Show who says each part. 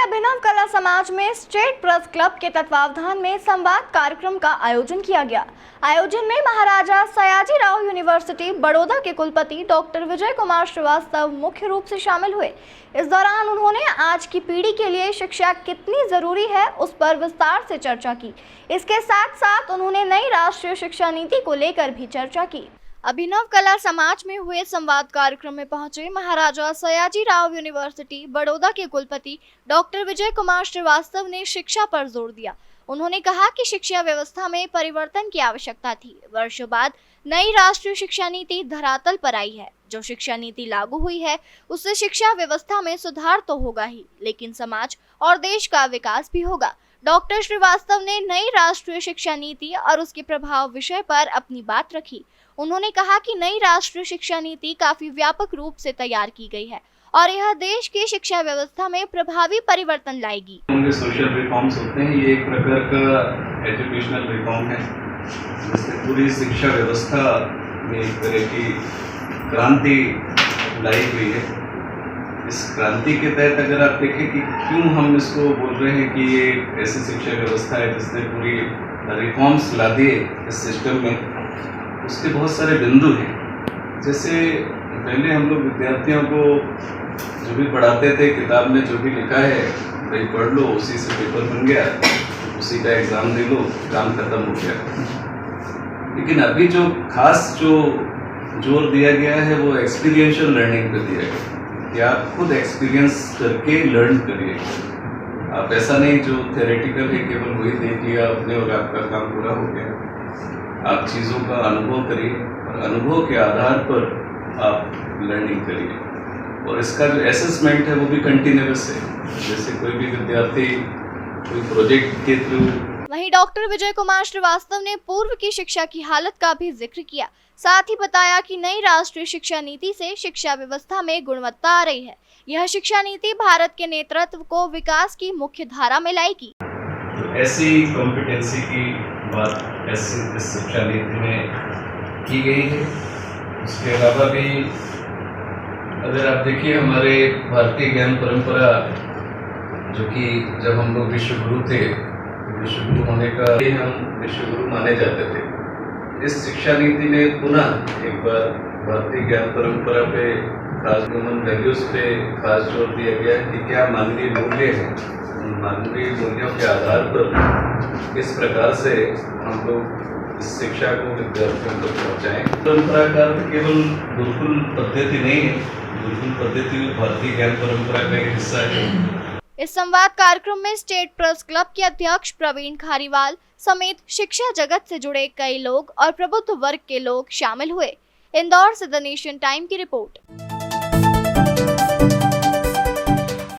Speaker 1: अभिनव कला समाज में स्टेट प्रेस क्लब के तत्वावधान में संवाद कार्यक्रम का आयोजन किया गया। आयोजन में महाराजा सयाजीराव यूनिवर्सिटी बड़ौदा के कुलपति डॉक्टर विजय कुमार श्रीवास्तव मुख्य रूप से शामिल हुए। इस दौरान उन्होंने आज की पीढ़ी के लिए शिक्षा कितनी जरूरी है उस पर विस्तार से चर्चा की। इसके साथ साथ उन्होंने नई राष्ट्रीय शिक्षा नीति को लेकर भी चर्चा की। अभिनव कला समाज में हुए संवाद कार्यक्रम में पहुंचे महाराजा सयाजीराव यूनिवर्सिटी बड़ौदा के कुलपति डॉक्टर विजय कुमार श्रीवास्तव ने शिक्षा पर जोर दिया। उन्होंने कहा कि शिक्षा व्यवस्था में परिवर्तन की आवश्यकता थी। वर्षों बाद नई राष्ट्रीय शिक्षा नीति धरातल पर आई है। जो शिक्षा नीति लागू हुई है उससे शिक्षा व्यवस्था में सुधार तो होगा ही, लेकिन समाज और देश का विकास भी होगा। डॉक्टर श्रीवास्तव ने नई राष्ट्रीय शिक्षा नीति और उसके प्रभाव विषय पर अपनी बात रखी। उन्होंने कहा कि नई राष्ट्रीय शिक्षा नीति काफी व्यापक रूप से तैयार की गई है और यह देश की शिक्षा व्यवस्था में प्रभावी परिवर्तन लाएगी।
Speaker 2: सोशल रिफॉर्म्स होते हैं, ये एक प्रकार का एजुकेशनल रिफॉर्म है जिससे पूरी शिक्षा व्यवस्था में एक तरह की क्रांति लाई हुई है। इस क्रांति के तहत अगर आप देखें कि क्यों हम इसको बोल रहे हैं कि ये ऐसी शिक्षा व्यवस्था है जिसने पूरी रिफॉर्म्स ला दिए इस सिस्टम में, उसके बहुत सारे बिंदु हैं। जैसे पहले हम लोग विद्यार्थियों को जो भी पढ़ाते थे, किताब में जो भी लिखा है भाई पढ़ लो, उसी से पेपर बन गया, उसी का एग्ज़ाम दे लो, काम खत्म हो गया। लेकिन अभी जो खास जो जोर दिया गया है वो एक्सपीरियंशियल लर्निंग पे दिया गया कि आप खुद एक्सपीरियंस करके लर्न करिए। आप ऐसा नहीं जो थ्योरेटिकल है केवल वही देख लिया आपने और आपका काम पूरा हो गया। आप चीज़ों का अनुभव करिए और अनुभव के आधार पर आप लर्निंग करिए। और इसका जो असेसमेंट है वो भी कंटिन्यूअस है। जैसे कोई भी विद्यार्थी कोई प्रोजेक्ट के थ्रू।
Speaker 1: वहीं डॉक्टर विजय कुमार श्रीवास्तव ने पूर्व की शिक्षा की हालत का भी जिक्र किया। साथ ही बताया कि नई राष्ट्रीय शिक्षा नीति से शिक्षा व्यवस्था में गुणवत्ता आ रही है। यह शिक्षा नीति भारत के नेतृत्व को विकास की मुख्य धारा में लाएगी।
Speaker 2: तो ऐसी कॉम्पिटेंसी की बात ऐसी इस शिक्षा नीति में की गई है। उसके अलावा भी अगर आप देखिए हमारे भारतीय ज्ञान परंपरा, जो कि जब हम लोग विश्वगुरु थे, विश्वगुरु होने का हम विश्वगुरु माने जाते थे, इस शिक्षा नीति ने पुनः एक बार भारतीय ज्ञान परंपरा पे, खास ह्यूमन वैल्यूज पे खास जोर दिया गया कि क्या मानवीय मूल्य है, उन मानवीय मूल्यों के आधार पर किस प्रकार से हम लोग इस शिक्षा को विद्यार्थियों तक पहुँचाएँ। परंपरा का केवल गुरुकुल पद्धति नहीं है, गुरुकुल पद्धति भी भारतीय ज्ञान परंपरा का एक हिस्सा है।
Speaker 1: इस संवाद कार्यक्रम में स्टेट प्रेस क्लब के अध्यक्ष प्रवीण खारीवाल समेत शिक्षा जगत से जुड़े कई लोग और प्रबुद्ध वर्ग के लोग शामिल हुए। इंदौर से द नेशन टाइम की रिपोर्ट।